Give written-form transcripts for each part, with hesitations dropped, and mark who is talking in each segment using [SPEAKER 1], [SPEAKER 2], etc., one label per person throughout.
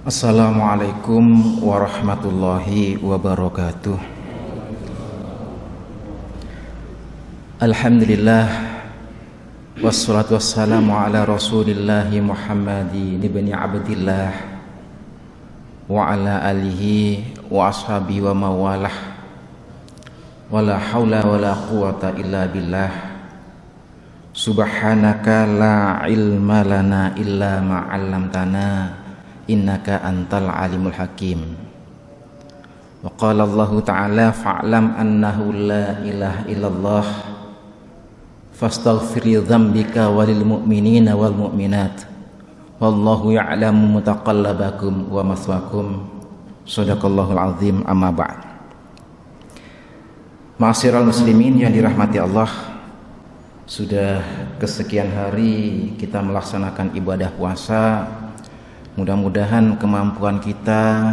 [SPEAKER 1] Assalamualaikum warahmatullahi wabarakatuh. Alhamdulillah, wassalatu wassalamu ala rasulillahi Muhammadin ibni Abdillah wa ala alihi wa ashabihi wa mawalah, wala hawla wala quwata illa billah. Subhanaka la ilma lana illa ma'allamtana innaka antal alimul hakim. Wa qala Allah ta'ala fa'lam annahu la ilaha illallah fastaghfir li dzambika walil mu'minina wal mu'minat wallahu ya'lamu mutaqallabakum wa maswaakum. Shadaqallahul azim. Amma ba'd. Ma'asyiral muslimin yang dirahmati Allah, sudah kesekian hari kita melaksanakan ibadah puasa. Mudah-mudahan kemampuan kita,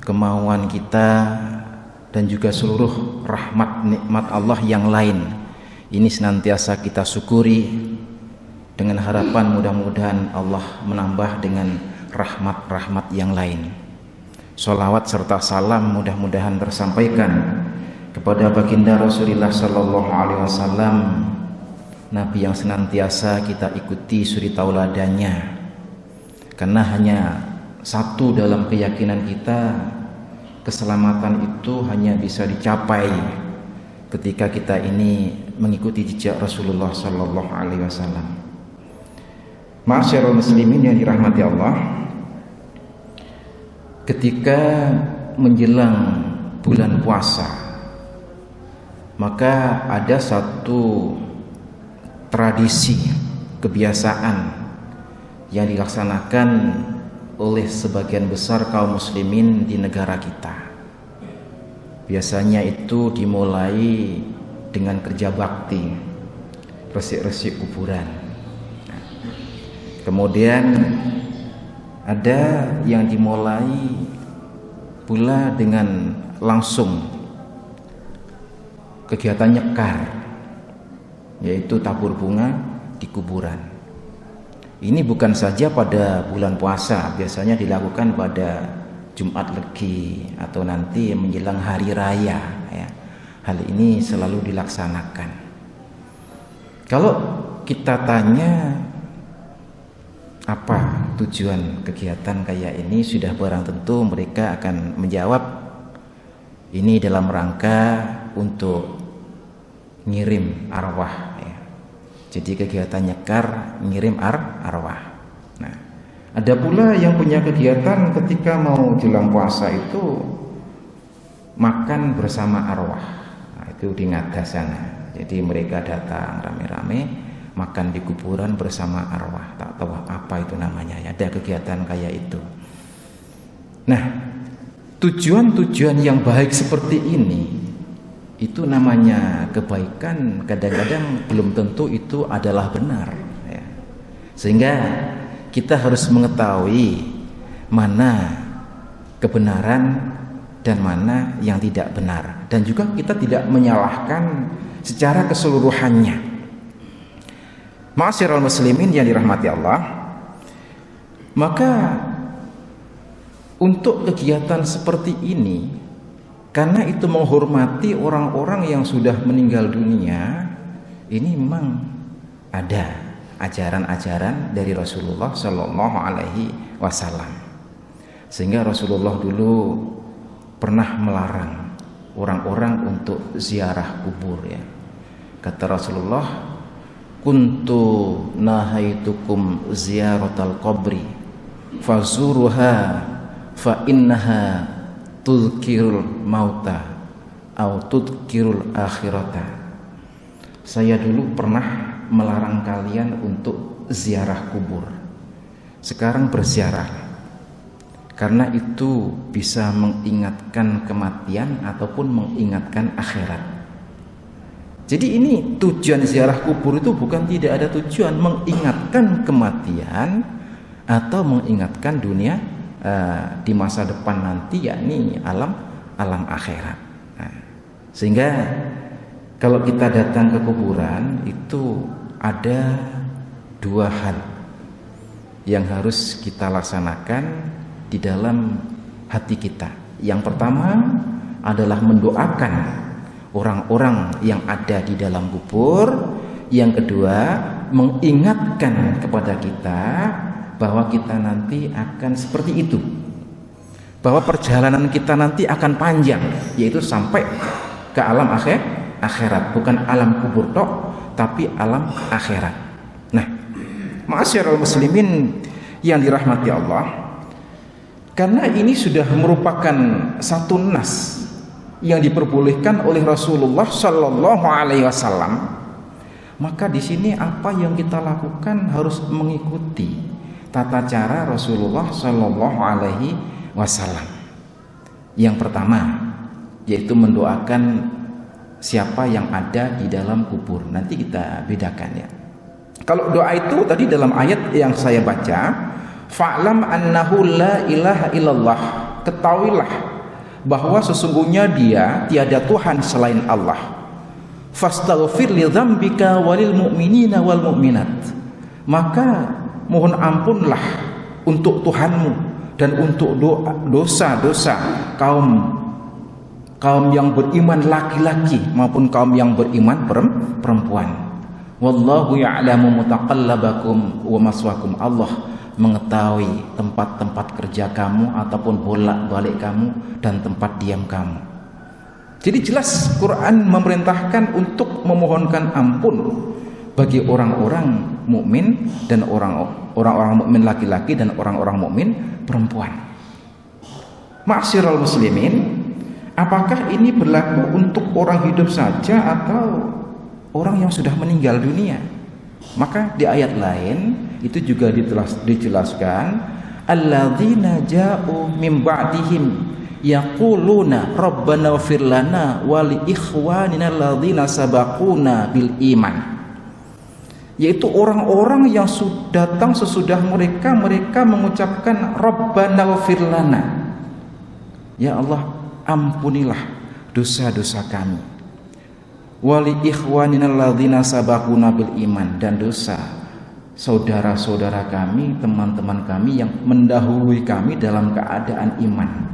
[SPEAKER 1] kemauan kita, dan juga seluruh rahmat nikmat Allah yang lain ini senantiasa kita syukuri, dengan harapan mudah-mudahan Allah menambah dengan rahmat-rahmat yang lain. Sholawat serta salam mudah-mudahan tersampaikan kepada baginda Rasulullah Sallallahu Alaihi Wasallam, Nabi yang senantiasa kita ikuti suri tauladannya, karena hanya satu dalam keyakinan kita, keselamatan itu hanya bisa dicapai ketika kita ini mengikuti jejak Rasulullah Sallallahu Alaihi Wasallam. Ma'asyiral muslimin yang dirahmati Allah, ketika menjelang bulan puasa, maka ada satu tradisi, kebiasaan yang dilaksanakan oleh sebagian besar kaum muslimin di negara kita. Biasanya itu dimulai dengan kerja bakti, resik-resik kuburan. Kemudian ada yang dimulai pula dengan langsung kegiatan nyekar, yaitu tabur bunga di kuburan. Ini bukan saja pada bulan puasa, biasanya dilakukan pada Jumat Legi atau nanti menjelang hari raya ya. Hal ini selalu dilaksanakan. Kalau kita tanya apa tujuan kegiatan kayak ini, sudah barang tentu mereka akan menjawab ini dalam rangka untuk ngirim arwah ya. Jadi kegiatan nyekar ngirim arwah. Nah, ada pula yang punya kegiatan ketika mau jelang puasa itu makan bersama arwah. Nah, itu di Ngada sana. Jadi mereka datang rame-rame makan di kuburan bersama arwah. Tak tahu apa itu namanya ya. Ada kegiatan kayak itu. Nah, tujuan-tujuan yang baik seperti ini, itu namanya kebaikan, kadang-kadang belum tentu itu adalah benar ya. Sehingga kita harus mengetahui mana kebenaran dan mana yang tidak benar, dan juga kita tidak menyalahkan secara keseluruhannya. Ma'asyiral muslimin yang dirahmati Allah, maka untuk kegiatan seperti ini, karena itu menghormati orang-orang yang sudah meninggal dunia, ini memang ada ajaran-ajaran dari Rasulullah Sallallahu Alaihi Wasallam. Sehingga Rasulullah dulu pernah melarang orang-orang untuk ziarah kubur ya. Kata Rasulullah, kuntu nahaitukum ziyaratal qabri fazuruha fa innaha tudkirul mauta au tudkirul akhirata. Saya dulu pernah melarang kalian untuk ziarah kubur. Sekarang berziarah, karena itu bisa mengingatkan kematian ataupun mengingatkan akhirat. Jadi ini tujuan ziarah kubur itu bukan tidak ada tujuan mengingatkan kematian atau mengingatkan dunia di masa depan nanti, yakni alam akhirat. Nah, sehingga kalau kita datang ke kuburan itu ada dua hal. yang harus kita laksanakan di dalam hati kita. Yang pertama adalah mendoakan orang-orang yang ada di dalam kubur. Yang kedua, mengingatkan kepada kita bahwa kita nanti akan seperti itu, bahwa perjalanan kita nanti akan panjang, yaitu sampai ke alam akhirat, bukan alam kubur tok, tapi alam akhirat. Nah, ma'asyiral muslimin yang dirahmati Allah, karena ini sudah merupakan satu nas yang diperbolehkan oleh Rasulullah Shallallahu Alaihi Wasallam, maka di sini apa yang kita lakukan harus mengikuti tata cara Rasulullah Shallallahu Alaihi Wasallam. Yang pertama yaitu mendoakan siapa yang ada di dalam kubur. Nanti kita bedakan ya. Kalau doa itu tadi dalam ayat yang saya baca, fa'lam annahu la ilaha illallah, ketahuilah bahwa sesungguhnya dia tiada Tuhan selain Allah. Fastaghfir li dzambika walil mu'minina wal mu'minat, maka mohon ampunlah untuk Tuhanmu dan untuk dosa-dosa kaum yang beriman laki-laki maupun kaum yang beriman perempuan. Wallahu ya'lamu mutaqallabakum wa maswakum. Allah mengetahui tempat-tempat kerja kamu ataupun bolak-balik kamu dan tempat diam kamu. Jadi jelas Quran memerintahkan untuk memohonkan ampun bagi orang-orang mukmin dan orang-orang mukmin laki-laki dan orang-orang mukmin perempuan. Ma'asyiral muslimin, apakah ini berlaku untuk orang hidup saja atau orang yang sudah meninggal dunia? Maka di ayat lain itu juga dijelaskan, alladzina ja'u min ba'dihim yaquluna rabbana ighfir lana wa li ikhwanina alladzina sabaquna bil iman, yaitu orang-orang yang datang sesudah mereka mengucapkan rabbana ighfir lana, ya Allah ampunilah dosa-dosa kami, wa li ikhwanina alladzina sabaquna bil iman, dan dosa saudara-saudara kami, teman-teman kami yang mendahului kami dalam keadaan iman.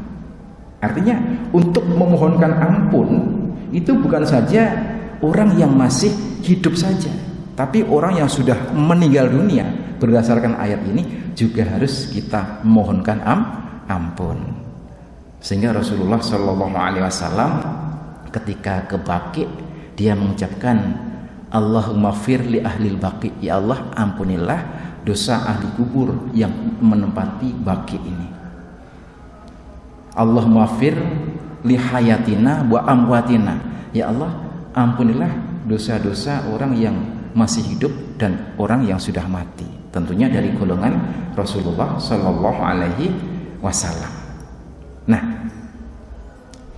[SPEAKER 1] Artinya untuk memohonkan ampun itu bukan saja orang yang masih hidup saja, tapi orang yang sudah meninggal dunia. Berdasarkan ayat ini juga harus kita memohonkan ampun. Sehingga Rasulullah Shallallahu Alaihi Wasallam ketika ke Baqi, dia mengucapkan Allahumma fir li ahlil Baqi, ya Allah ampunilah dosa ahli kubur yang menempati Baqi ini. Allahumma fir li hayatina wa amwatina, ya Allah ampunilah dosa-dosa orang yang masih hidup dan orang yang sudah mati, tentunya dari golongan Rasulullah Shallallahu Alaihi Wasallam. Nah,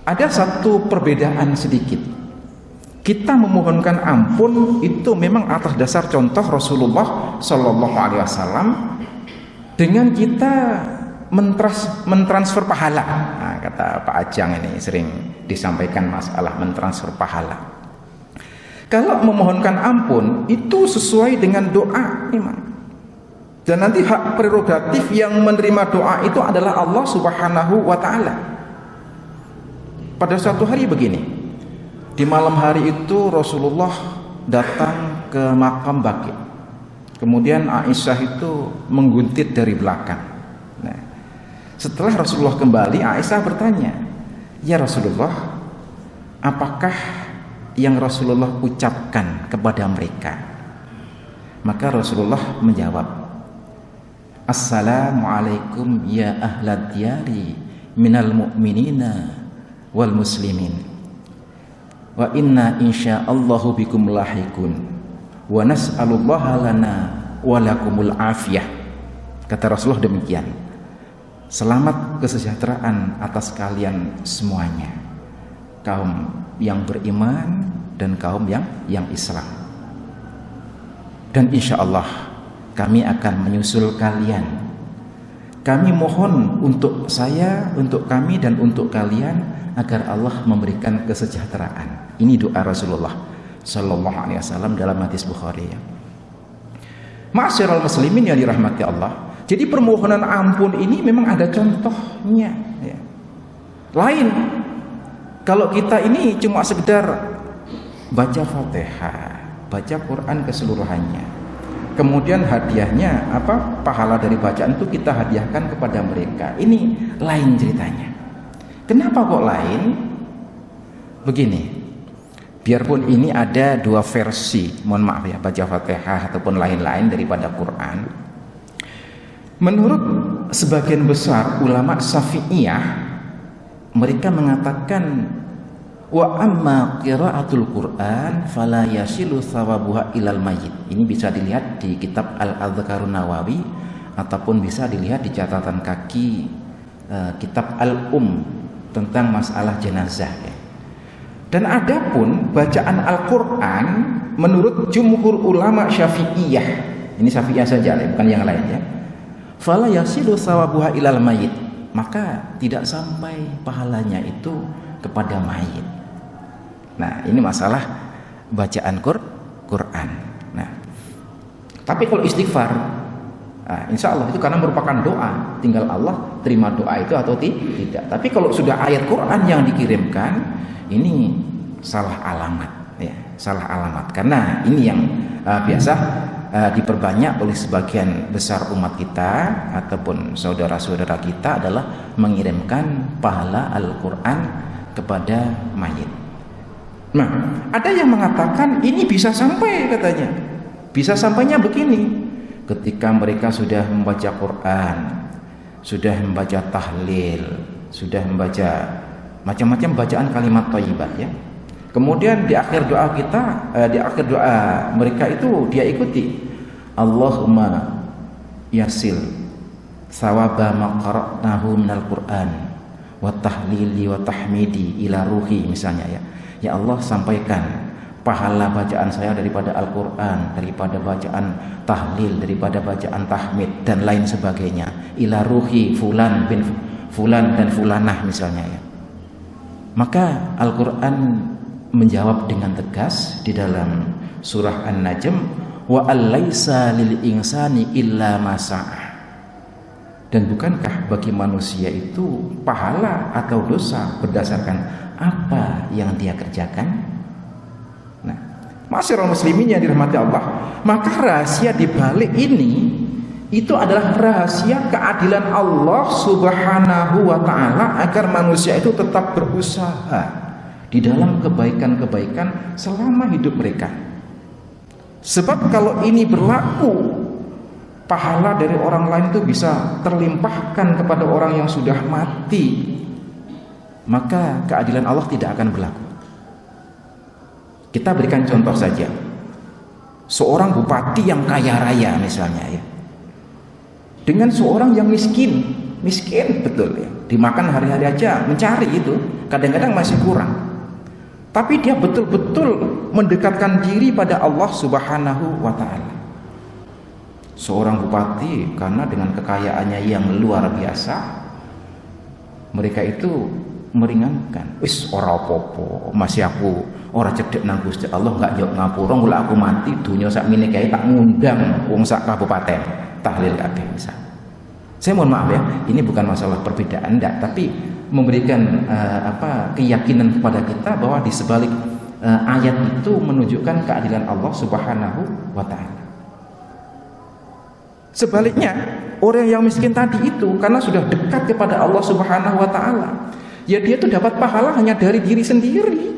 [SPEAKER 1] ada satu perbedaan sedikit. Kita memohonkan ampun itu memang atas dasar contoh Rasulullah Shallallahu Alaihi Wasallam dengan kita mentransfer pahala. Nah, kata Pak Ajang ini sering disampaikan masalah mentransfer pahala. Kalau memohonkan ampun itu sesuai dengan doa memang. Dan nanti hak prerogatif yang menerima doa itu adalah Allah Subhanahu wa taala. Pada suatu hari begini, di malam hari itu Rasulullah datang ke makam Baqi. Kemudian Aisyah itu mengguntit dari belakang. Nah, setelah Rasulullah kembali, Aisyah bertanya, ya Rasulullah, apakah yang Rasulullah ucapkan kepada mereka? Maka Rasulullah menjawab, Assalamualaikum ya ahlad diyari minal mu'minina wal muslimin, wa inna insyaallahu bikum lahikun, wa nas'alullaha lana wa lakumul afiyah. Kata Rasulullah demikian, selamat kesejahteraan atas kalian semuanya, kaum yang beriman dan kaum yang Islam. Dan insya Allah kami akan menyusul kalian. Kami mohon untuk saya, untuk kami dan untuk kalian agar Allah memberikan kesejahteraan. Ini doa Rasulullah Sallallahu Alaihi Wasallam dalam hadis Bukhari. Ma'asyiral muslimin yang dirahmati Allah, Jadi permohonan ampun ini memang ada contohnya ya. Lain kalau kita ini cuma sekedar baca Fatihah, baca Quran keseluruhannya, kemudian hadiahnya apa, pahala dari bacaan itu kita hadiahkan kepada mereka, ini lain ceritanya. Kenapa kok lain? Begini, biarpun ini ada dua versi, mohon maaf ya, baca Fatihah ataupun lain-lain daripada Quran, menurut sebagian besar ulama Syafi'iyah, mereka mengatakan wa amma qiraatul Quran fala yasilu thawabuha ilal mayyit. Ini bisa dilihat di kitab Al-Adhkarun Nawawi ataupun bisa dilihat di catatan kaki kitab Al-Um tentang masalah jenazah ya. Dan adapun bacaan Al-Quran menurut jumhur ulama Syafi'iyah, ini Syafi'iyah saja bukan yang lain ya, fala yasilu thawabuha ilal mayyit, maka tidak sampai pahalanya itu kepada mayit. Nah, ini masalah bacaan Quran. Nah, tapi kalau istighfar, insya Allah itu karena merupakan doa, tinggal Allah terima doa itu atau tidak. Tapi kalau sudah ayat Quran yang dikirimkan, ini salah alamat, ya, salah alamat. Karena ini yang biasa diperbanyak oleh sebagian besar umat kita ataupun saudara-saudara kita adalah mengirimkan pahala Al-Quran kepada mayit. Nah, ada yang mengatakan ini bisa sampai, katanya bisa sampainya begini, ketika mereka sudah membaca Quran, sudah membaca tahlil, sudah membaca macam-macam bacaan kalimat thayyibah ya, kemudian di akhir doa kita, di akhir doa mereka itu dia ikuti Allahumma yasil sawaba ma qara'nahu minal Qur'an wa tahlili wa tahmidi ila ruhi, misalnya ya. Ya Allah, sampaikan pahala bacaan saya daripada Al-Quran, daripada bacaan tahlil, daripada bacaan tahmid dan lain sebagainya, ila ruhi fulan bin fulan dan fulanah misalnya ya. Maka Al-Quran menjawab dengan tegas di dalam surah An-Najm, wa allaisa lil insani illa ma sa'a. Dan bukankah bagi manusia itu pahala atau dosa berdasarkan apa yang dia kerjakan? Nah, masyarakat muslimin yang dirahmati Allah, maka rahasia di balik ini itu adalah rahasia keadilan Allah Subhanahu wa ta'ala agar manusia itu tetap berusaha di dalam kebaikan-kebaikan selama hidup mereka. Sebab kalau ini berlaku, pahala dari orang lain itu bisa terlimpahkan kepada orang yang sudah mati, maka keadilan Allah tidak akan berlaku. Kita berikan contoh saja, seorang bupati yang kaya raya misalnya ya, dengan seorang yang miskin betul ya, dimakan hari-hari aja mencari itu, kadang-kadang masih kurang, tapi dia betul-betul mendekatkan diri pada Allah Subhanahu wa ta'ala. Seorang bupati karena dengan kekayaannya yang luar biasa, mereka itu meringankan, wis ora apa-apa, masih aku ora cedek nang Gusti Allah, enggak njok ngapura, mula aku mati dunya sakmene kae tak ngundang wong sak kabupaten tahlil kabeh misal. Saya mohon maaf ya, ini bukan masalah perbedaan enggak, tapi memberikan keyakinan kepada kita bahwa di sebalik ayat itu menunjukkan keadilan Allah Subhanahu wa ta'ala. Sebaliknya, orang yang miskin tadi itu karena sudah dekat kepada Allah Subhanahu wa ta'ala, ya dia itu dapat pahala hanya dari diri sendiri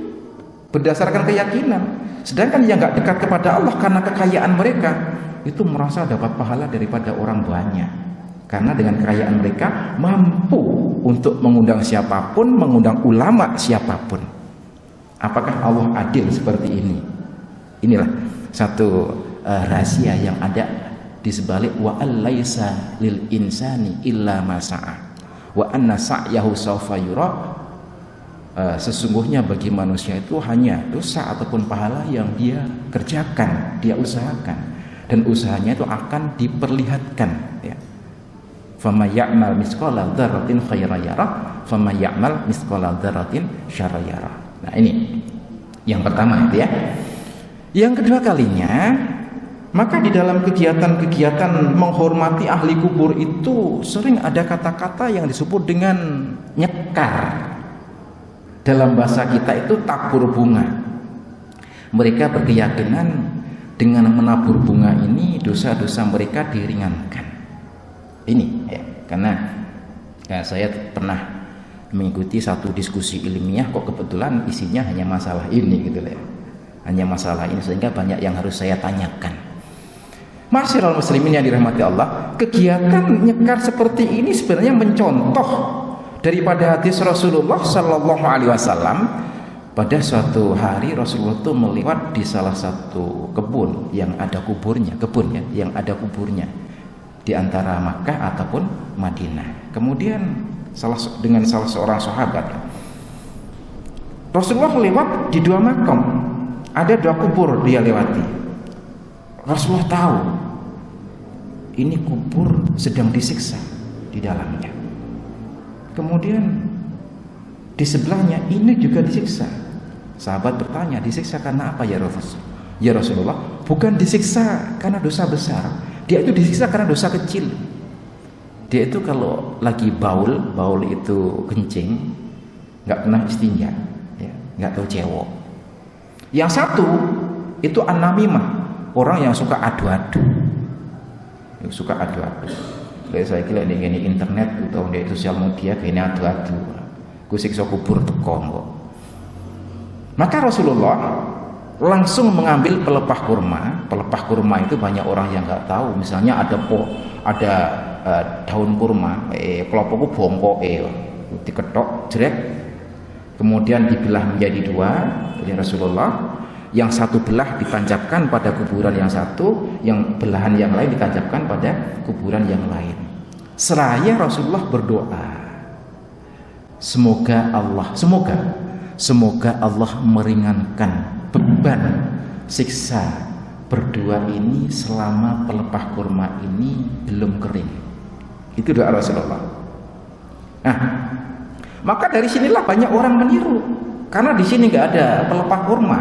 [SPEAKER 1] berdasarkan keyakinan. Sedangkan yang gak dekat kepada Allah karena kekayaan mereka itu merasa dapat pahala daripada orang banyak, karena dengan kekayaan mereka mampu untuk mengundang siapapun, mengundang ulama siapapun. Apakah Allah adil seperti ini? Inilah satu rahasia yang ada di sebalik wa allaisa lil insani illa ma sa'a wa anna sa'yahu sawfa yura. Sesungguhnya bagi manusia itu hanya dosa ataupun pahala yang dia kerjakan, dia usahakan, dan usahanya itu akan diperlihatkan ya. Faman ya'mal misqala dzarratin khairan yarah, faman ya'mal misqala dzarratin syarran yarah. Nah, ini yang pertama itu ya. Yang kedua kalinya, Maka di dalam kegiatan-kegiatan menghormati ahli kubur itu sering ada kata-kata yang disebut dengan nyekar. Dalam bahasa kita itu tabur bunga. Mereka berkeyakinan dengan menabur bunga ini dosa-dosa mereka diringankan. Ini ya, karena saya pernah mengikuti satu diskusi ilmiah, kok kebetulan isinya hanya masalah ini gitu ya. Hanya masalah ini, sehingga banyak yang harus saya tanyakan. Masyiral muslimin yang dirahmati Allah, kegiatan nyekar seperti ini sebenarnya mencontoh daripada hadis Rasulullah Sallallahu Alaihi Wasallam. Pada suatu hari Rasulullah itu melewat di salah satu kebun yang ada kuburnya, yang ada kuburnya di antara Makkah ataupun Madinah. Kemudian dengan salah seorang sahabat, Rasulullah lewat di dua makam, ada dua kubur dia lewati. Rasulullah tahu ini kubur sedang disiksa di dalamnya. Kemudian di sebelahnya ini juga disiksa. Sahabat bertanya, disiksa karena apa ya Rasulullah? Ya Rasulullah, bukan disiksa karena dosa besar. Dia itu disiksa karena dosa kecil. Dia itu kalau lagi baul itu kencing, nggak pernah istinja, ya, nggak tahu cewek. Yang satu itu an-namimah, orang yang suka adu-adu. Kayak saya kira ini internet atau di sosial media kayak ini adu-adu. Ku siksa kubur teko kok. Maka Rasulullah langsung mengambil pelepah kurma. Pelepah kurma itu banyak orang yang nggak tahu. Misalnya ada daun kurma, kelopokku bongkok, diketok, jrek, kemudian dibelah menjadi dua oleh Rasulullah. Yang satu belah ditancapkan pada kuburan yang satu, yang belahan yang lain ditancapkan pada kuburan yang lain. Seraya Rasulullah berdoa, semoga Allah meringankan beban siksa berdua ini selama pelepah kurma ini belum kering. Itu doa Rasulullah. Nah, maka dari sinilah banyak orang meniru, karena di sini nggak ada pelepah kurma,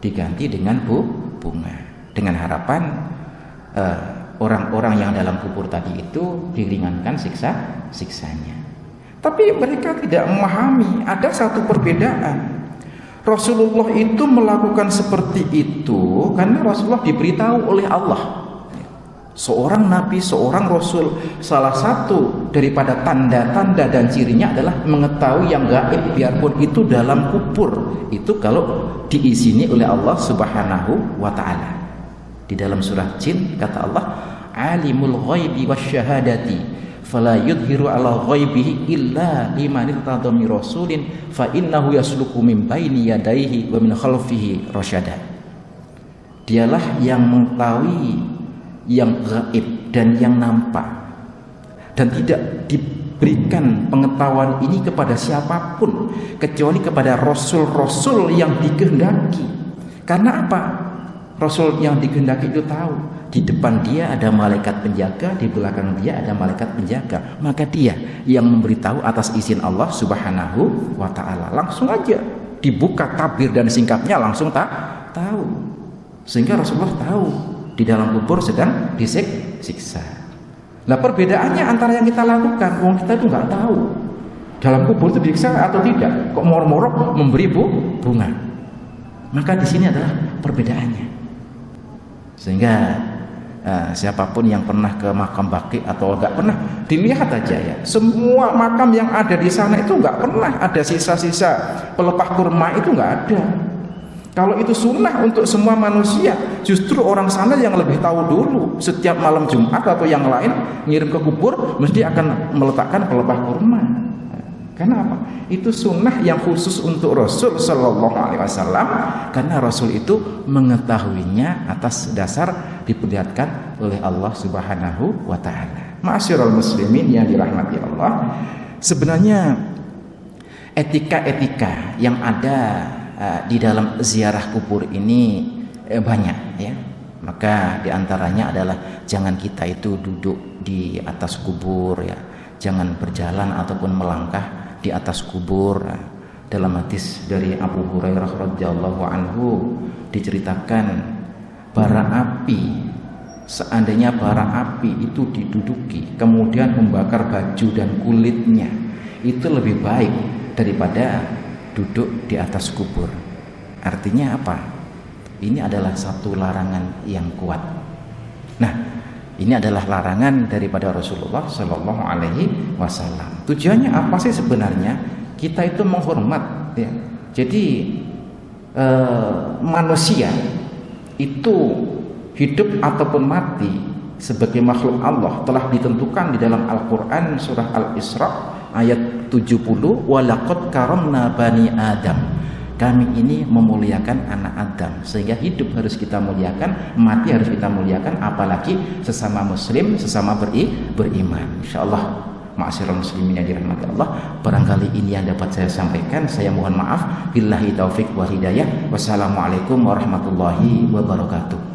[SPEAKER 1] diganti dengan bunga, dengan harapan orang-orang yang dalam kubur tadi itu diringankan siksanya. Tapi mereka tidak memahami ada satu perbedaan. Rasulullah itu melakukan seperti itu karena Rasulullah diberitahu oleh Allah. Seorang nabi, seorang rasul, salah satu daripada tanda-tanda dan cirinya adalah mengetahui yang gaib, biarpun itu dalam kubur. Itu kalau diizini oleh Allah Subhanahu wa taala. Di dalam surah Jin kata Allah, "Alimul ghaibi wasyahadati fala yudhiru ala ghaibihi illa liman irtada min rasulin fa innahu yasluku min baini yadayhi wa min khalfihi rasyada." Dialah yang mengetahui yang gaib dan yang nampak, dan tidak diberikan pengetahuan ini kepada siapapun kecuali kepada rasul-rasul yang dikehendaki. Karena apa? Rasul yang dikehendaki itu tahu di depan dia ada malaikat penjaga, di belakang dia ada malaikat penjaga, maka dia yang memberitahu atas izin Allah Subhanahu wa taala. Langsung aja dibuka tabir dan singkapnya, langsung tahu. Sehingga Rasulullah tahu di dalam kubur sedang disiksa. Nah, perbedaannya antara yang kita lakukan, orang kita itu nggak tahu dalam kubur itu disiksa atau tidak, kok moro-moro memberi bunga. Maka di sini adalah perbedaannya. Sehingga siapapun yang pernah ke makam Baqi atau nggak pernah, dilihat aja ya, semua makam yang ada di sana itu nggak pernah ada sisa-sisa pelepah kurma, itu nggak ada. Kalau itu sunnah untuk semua manusia, justru orang sana yang lebih tahu dulu. Setiap malam Jumat atau yang lain ngirim ke kubur mesti akan meletakkan pelepah kurma. Karena apa? Itu sunnah yang khusus untuk Rasul Sallallahu Alaihi Wasallam, karena Rasul itu mengetahuinya atas dasar diperlihatkan oleh Allah Subhanahu wa taala. Ma'asyiral muslimin yang dirahmati Allah, sebenarnya etika-etika yang ada di dalam ziarah kubur ini banyak ya. Maka diantaranya adalah jangan kita itu duduk di atas kubur ya, jangan berjalan ataupun melangkah di atas kubur. Dalam hadis dari Abu Hurairah radhiyallahu anhu diceritakan bara api, seandainya bara api itu diduduki kemudian membakar baju dan kulitnya, itu lebih baik daripada duduk di atas kubur. Artinya apa? Ini adalah satu larangan yang kuat. Nah, ini adalah larangan daripada Rasulullah Shallallahu Alaihi Wasallam. Tujuannya apa sih sebenarnya? Kita itu menghormat, ya. Jadi manusia itu hidup ataupun mati sebagai makhluk Allah telah ditentukan di dalam Al-Quran surah Al-Isra ayat 70, walaqad karamna bani Adam. Kami ini memuliakan anak Adam, sehingga hidup harus kita muliakan, mati harus kita muliakan, apalagi sesama muslim, sesama beriman. Insyaallah, ma'asyiral muslimin yang dirahmati Allah, barangkali ini yang dapat saya sampaikan. Saya mohon maaf. Billahi taufik wal hidayah. Wassalamualaikum warahmatullahi wabarakatuh.